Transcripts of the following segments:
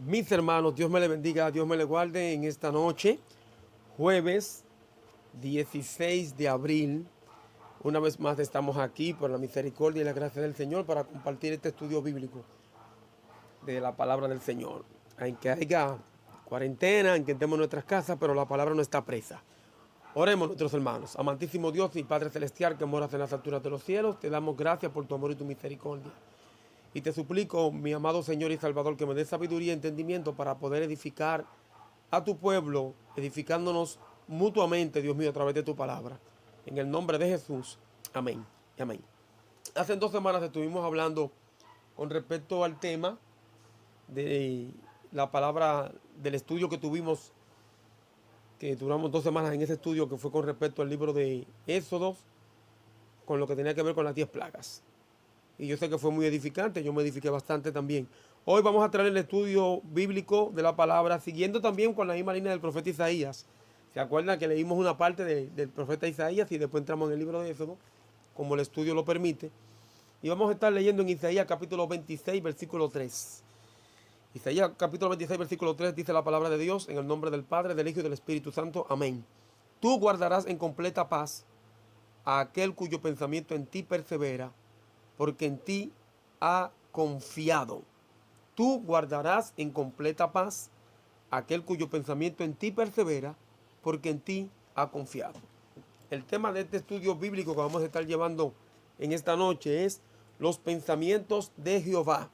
Mis hermanos, Dios me le bendiga, Dios me le guarde en esta noche, jueves 16 de abril. Una vez más estamos aquí por la misericordia y la gracia del Señor para compartir este estudio bíblico de la palabra del Señor. Aunque haya cuarentena, en que estemos en nuestras casas, pero la palabra no está presa. Oremos, nuestros hermanos. Amantísimo Dios y Padre Celestial que moras en las alturas de los cielos, te damos gracias por tu amor y tu misericordia. Y te suplico, mi amado Señor y Salvador, que me dé sabiduría y entendimiento para poder edificar a tu pueblo, edificándonos mutuamente, Dios mío, a través de tu palabra. En el nombre de Jesús. Amén y amén. Hace 2 semanas estuvimos hablando con respecto al tema de la palabra del estudio que tuvimos, que duramos 2 semanas en ese estudio que fue con respecto al libro de Éxodos, con lo que tenía que ver con las 10 plagas. Y yo sé que fue muy edificante, yo me edifiqué bastante también. Hoy vamos a traer el estudio bíblico de la palabra, siguiendo también con la misma línea del profeta Isaías. ¿Se acuerdan que leímos una parte del profeta Isaías y después entramos en el libro de Éxodo, como el estudio lo permite? Y vamos a estar leyendo en Isaías capítulo 26, versículo 3. Isaías capítulo 26, versículo 3 dice la palabra de Dios, en el nombre del Padre, del Hijo y del Espíritu Santo. Amén. Tú guardarás en completa paz a aquel cuyo pensamiento en ti persevera, porque en ti ha confiado. Tú guardarás en completa paz a aquel cuyo pensamiento en ti persevera, porque en ti ha confiado. El tema de este estudio bíblico que vamos a estar llevando en esta noche es los pensamientos de Jehová.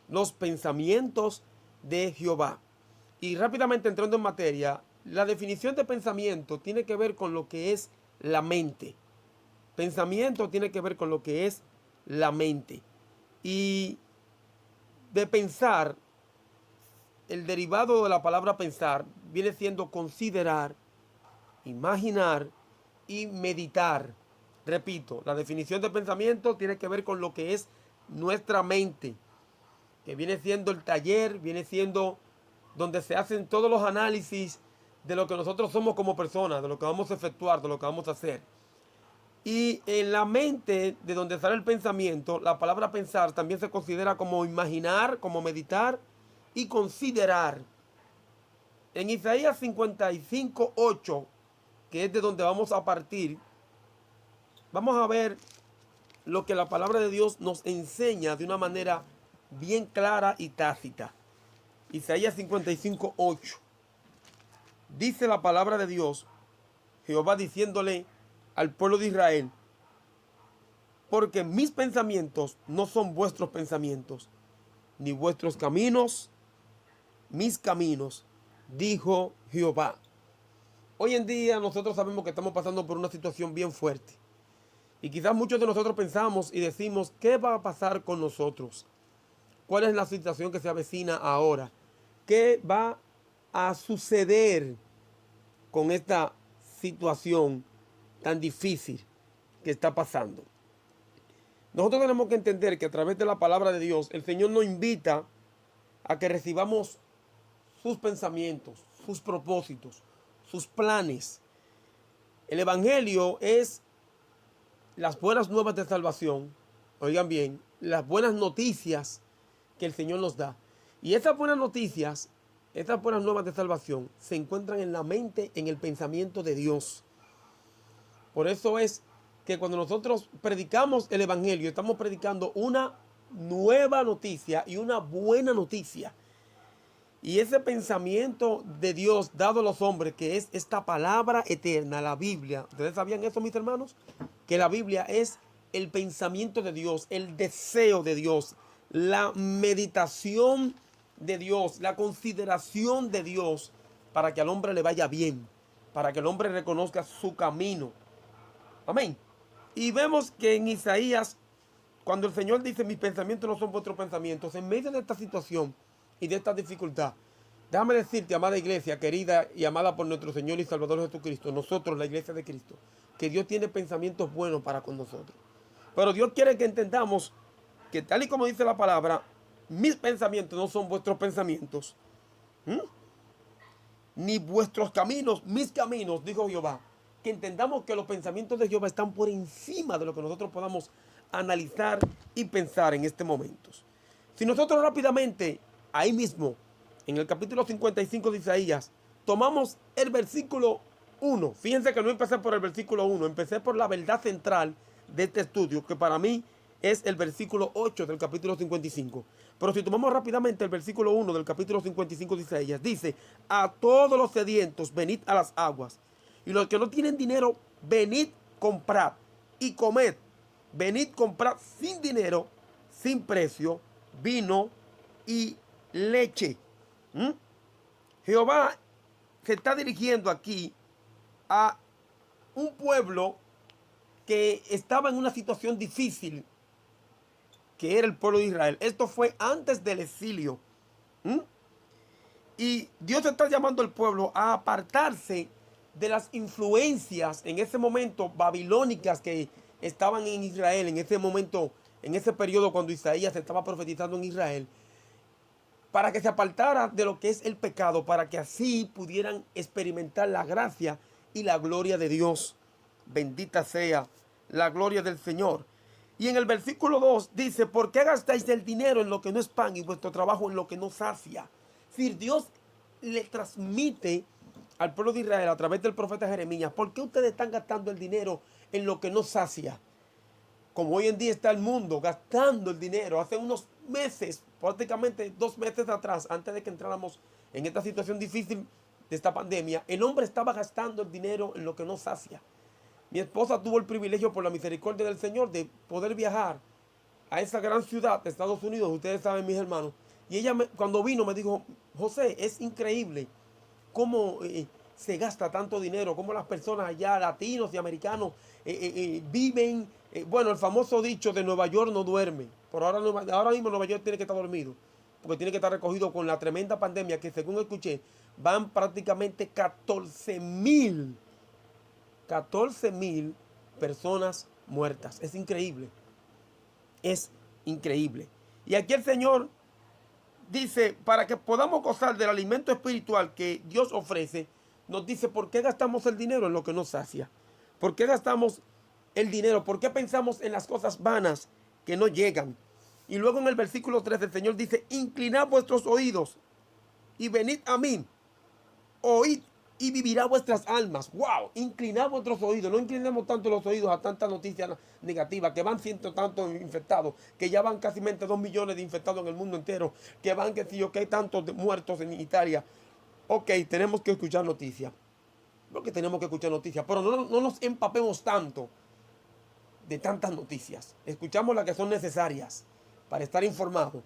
Los pensamientos de Jehová. Y rápidamente entrando en materia, la definición de pensamiento tiene que ver con lo que es la mente. Pensamiento tiene que ver con lo que es la mente. Y de pensar, el derivado de la palabra pensar viene siendo considerar, imaginar y meditar. Repito, la definición de pensamiento tiene que ver con lo que es nuestra mente, que viene siendo el taller, viene siendo donde se hacen todos los análisis de lo que nosotros somos como personas, de lo que vamos a efectuar, de lo que vamos a hacer. Y en la mente de donde sale el pensamiento, la palabra pensar también se considera como imaginar, como meditar y considerar. En Isaías 55:8, que es de donde vamos a partir, vamos a ver lo que la palabra de Dios nos enseña de una manera bien clara y tácita. Isaías 55:8. Dice la palabra de Dios, Jehová diciéndole al pueblo de Israel: porque mis pensamientos no son vuestros pensamientos, ni vuestros caminos, mis caminos, dijo Jehová. Hoy en día nosotros sabemos que estamos pasando por una situación bien fuerte. Y quizás muchos de nosotros pensamos y decimos, ¿qué va a pasar con nosotros? ¿Cuál es la situación que se avecina ahora? ¿Qué va a suceder con esta situación tan difícil que está pasando? Nosotros tenemos que entender que a través de la palabra de Dios, el Señor nos invita a que recibamos sus pensamientos, sus propósitos, sus planes. El Evangelio es las buenas nuevas de salvación, oigan bien, las buenas noticias que el Señor nos da. Y esas buenas noticias, estas buenas nuevas de salvación, se encuentran en la mente, en el pensamiento de Dios. Por eso es que cuando nosotros predicamos el Evangelio, estamos predicando una nueva noticia y una buena noticia. Y ese pensamiento de Dios dado a los hombres, que es esta palabra eterna, la Biblia. ¿Ustedes sabían eso, mis hermanos? Que la Biblia es el pensamiento de Dios, el deseo de Dios, la meditación de Dios, la consideración de Dios para que al hombre le vaya bien, para que el hombre reconozca su camino. Amén. Y vemos que en Isaías, cuando el Señor dice, mis pensamientos no son vuestros pensamientos, en medio de esta situación y de esta dificultad, déjame decirte, amada iglesia, querida y amada por nuestro Señor y Salvador Jesucristo, nosotros, la iglesia de Cristo, que Dios tiene pensamientos buenos para con nosotros. Pero Dios quiere que entendamos que tal y como dice la palabra, mis pensamientos no son vuestros pensamientos, ni vuestros caminos, mis caminos, dijo Jehová. Que entendamos que los pensamientos de Jehová están por encima de lo que nosotros podamos analizar y pensar en este momento. Si nosotros rápidamente ahí mismo, en el capítulo 55 de Isaías, tomamos el versículo 1. Fíjense que no empecé por el versículo 1, empecé por la verdad central de este estudio, que para mí es el versículo 8 del capítulo 55. Pero si tomamos rápidamente el versículo 1 del capítulo 55 de Isaías, dice: a todos los sedientos, venid a las aguas, y los que no tienen dinero, venid, comprad y comed. Venid, comprad sin dinero, sin precio, vino y leche. Jehová se está dirigiendo aquí a un pueblo que estaba en una situación difícil, que era el pueblo de Israel. Esto fue antes del exilio. Y Dios está llamando al pueblo a apartarse de las influencias en ese momento babilónicas que estaban en Israel, en ese momento, en ese periodo cuando Isaías estaba profetizando en Israel, para que se apartara de lo que es el pecado, para que así pudieran experimentar la gracia y la gloria de Dios. Bendita sea la gloria del Señor. Y en el versículo 2 dice: ¿por qué gastáis el dinero en lo que no es pan y vuestro trabajo en lo que no sacia? Es decir, Dios le transmite al pueblo de Israel a través del profeta Jeremías: ¿por qué ustedes están gastando el dinero en lo que no sacia? Como hoy en día está el mundo gastando el dinero. Hace unos meses, prácticamente 2 meses atrás, antes de que entráramos en esta situación difícil de esta pandemia, el hombre estaba gastando el dinero en lo que no sacia. Mi esposa tuvo el privilegio, por la misericordia del Señor, de poder viajar a esa gran ciudad de Estados Unidos. Ustedes saben, mis hermanos. Y ella cuando vino me dijo: José, es increíble cómo se gasta tanto dinero, cómo las personas allá, latinos y americanos, viven. Bueno, el famoso dicho de Nueva York no duerme. Por ahora mismo Nueva York tiene que estar dormido, porque tiene que estar recogido con la tremenda pandemia que, según escuché, van prácticamente 14,000 personas muertas. Es increíble. Es increíble. Y aquí el Señor dice, para que podamos gozar del alimento espiritual que Dios ofrece, nos dice: ¿por qué gastamos el dinero en lo que nos sacia? ¿Por qué gastamos el dinero? ¿Por qué pensamos en las cosas vanas que no llegan? Y luego en el versículo 3 el Señor dice: inclinad vuestros oídos y venid a mí. Oíd y vivirá vuestras almas. ¡Wow! Inclinad vuestros oídos. No inclinemos tanto los oídos a tantas noticias negativas, que van ciento tantos infectados, que ya van casi 2 millones de infectados en el mundo entero, que van que hay tantos muertos en Italia. Ok, tenemos que escuchar noticias. Porque tenemos que escuchar noticias, pero no nos empapemos tanto de tantas noticias. Escuchamos las que son necesarias para estar informados,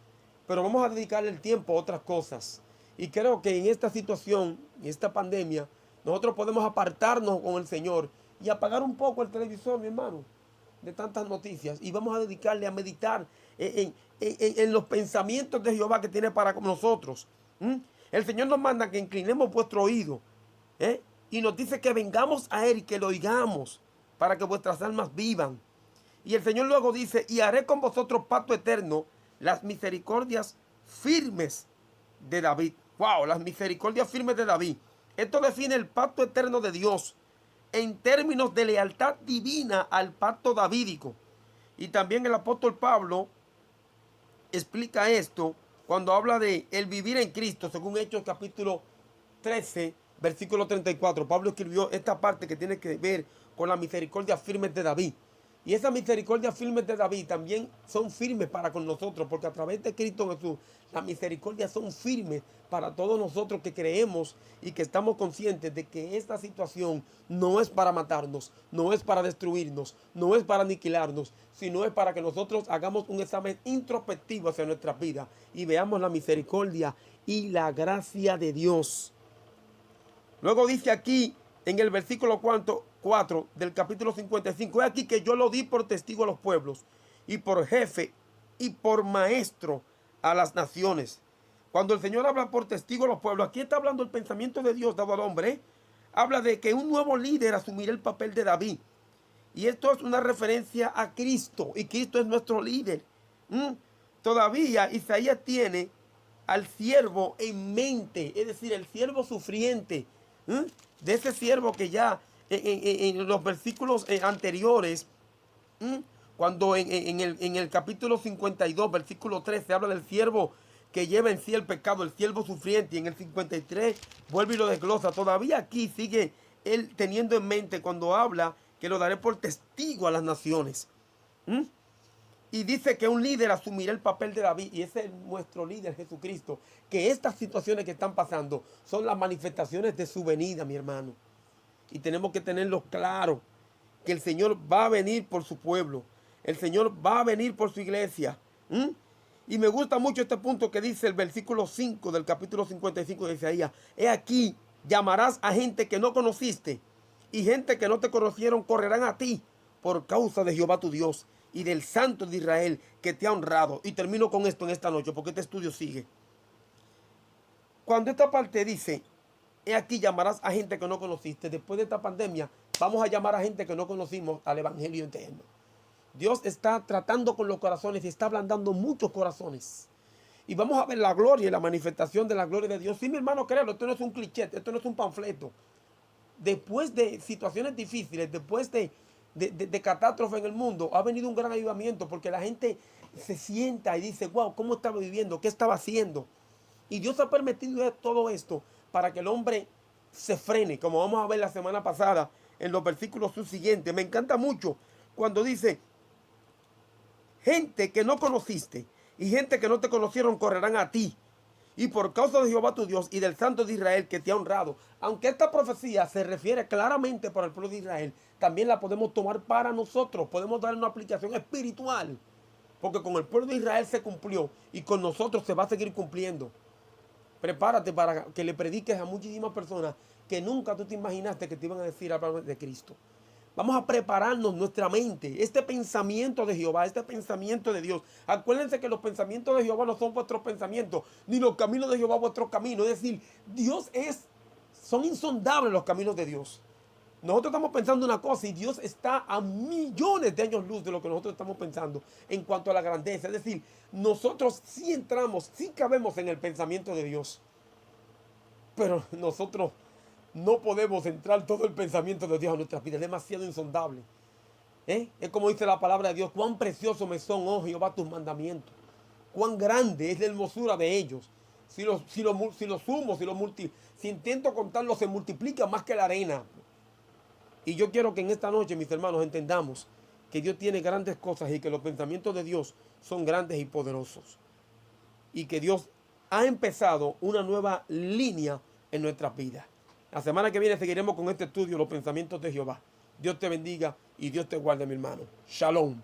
pero vamos a dedicarle el tiempo a otras cosas. Y creo que en esta situación, en esta pandemia, nosotros podemos apartarnos con el Señor y apagar un poco el televisor, mi hermano, de tantas noticias. Y vamos a dedicarle a meditar en los pensamientos de Jehová que tiene para nosotros. El Señor nos manda que inclinemos vuestro oído, y nos dice que vengamos a Él y que lo oigamos, para que vuestras almas vivan. Y el Señor luego dice: y haré con vosotros pacto eterno, las misericordias firmes de David. Wow, las misericordias firmes de David. Esto define el pacto eterno de Dios en términos de lealtad divina al pacto davídico. Y también el apóstol Pablo explica esto cuando habla de el vivir en Cristo, según Hechos capítulo 13, versículo 34. Pablo escribió esta parte que tiene que ver con las misericordias firmes de David. Y esas misericordias firmes de David también son firmes para con nosotros, porque a través de Cristo Jesús, las misericordias son firmes para todos nosotros que creemos y que estamos conscientes de que esta situación no es para matarnos, no es para destruirnos, no es para aniquilarnos, sino es para que nosotros hagamos un examen introspectivo hacia nuestras vidas y veamos la misericordia y la gracia de Dios. Luego dice aquí en el versículo 4 del capítulo 55: es aquí que yo lo di por testigo a los pueblos y por jefe y por maestro a las naciones. Cuando el Señor habla por testigo a los pueblos, aquí está hablando el pensamiento de Dios dado al hombre. Habla de que un nuevo líder asumirá el papel de David. Y esto es una referencia a Cristo, y Cristo es nuestro líder. Todavía Isaías tiene al siervo en mente, es decir, el siervo sufriente, de ese siervo que ya en los versículos anteriores, cuando en el capítulo 52, versículo 13, habla del siervo que lleva en sí el pecado, el siervo sufriente. Y en el 53 vuelve y lo desglosa. Todavía aquí sigue él teniendo en mente cuando habla que lo daré por testigo a las naciones. ¿Mm? Y dice que un líder asumirá el papel de David, y ese es nuestro líder Jesucristo, que estas situaciones que están pasando son las manifestaciones de su venida, mi hermano. Y tenemos que tenerlo claro, que el Señor va a venir por su pueblo, el Señor va a venir por su iglesia. ¿Mm? Y me gusta mucho este punto que dice el versículo 5 del capítulo 55 de Isaías. He aquí, llamarás a gente que no conociste, y gente que no te conocieron correrán a ti por causa de Jehová tu Dios y del Santo de Israel que te ha honrado. Y termino con esto en esta noche porque este estudio sigue. Cuando esta parte dice, he aquí llamarás a gente que no conociste, después de esta pandemia vamos a llamar a gente que no conocimos al evangelio eterno. Dios está tratando con los corazones y está ablandando muchos corazones. Y vamos a ver la gloria y la manifestación de la gloria de Dios. Sí, mi hermano, créelo, esto no es un cliché, esto no es un panfleto. Después de situaciones difíciles, después de catástrofe en el mundo, ha venido un gran avivamiento porque la gente se sienta y dice, wow, ¿cómo estaba viviendo? ¿Qué estaba haciendo? Y Dios ha permitido todo esto para que el hombre se frene, como vamos a ver la semana pasada en los versículos subsiguientes. Me encanta mucho cuando dice, gente que no conociste y gente que no te conocieron correrán a ti. Y por causa de Jehová tu Dios y del Santo de Israel que te ha honrado. Aunque esta profecía se refiere claramente para el pueblo de Israel, también la podemos tomar para nosotros. Podemos darle una aplicación espiritual. Porque con el pueblo de Israel se cumplió y con nosotros se va a seguir cumpliendo. Prepárate para que le prediques a muchísimas personas que nunca tú te imaginaste que te iban a decir hablar de Cristo. Vamos a prepararnos nuestra mente, este pensamiento de Jehová, este pensamiento de Dios. Acuérdense que los pensamientos de Jehová no son vuestros pensamientos, ni los caminos de Jehová vuestros caminos. Es decir, son insondables los caminos de Dios. Nosotros estamos pensando una cosa y Dios está a millones de años luz de lo que nosotros estamos pensando en cuanto a la grandeza. Es decir, nosotros sí entramos, sí cabemos en el pensamiento de Dios. Pero nosotros no podemos entrar todo el pensamiento de Dios a nuestras vidas. Es demasiado insondable. Es como dice la palabra de Dios. Cuán precioso me son, oh Jehová, tus mandamientos. Cuán grande es la hermosura de ellos. Si los sumo, si intento contarlos, se multiplica más que la arena. Y yo quiero que en esta noche, mis hermanos, entendamos que Dios tiene grandes cosas y que los pensamientos de Dios son grandes y poderosos. Y que Dios ha empezado una nueva línea en nuestras vidas. La semana que viene seguiremos con este estudio, los pensamientos de Jehová. Dios te bendiga y Dios te guarde, mi hermano. Shalom.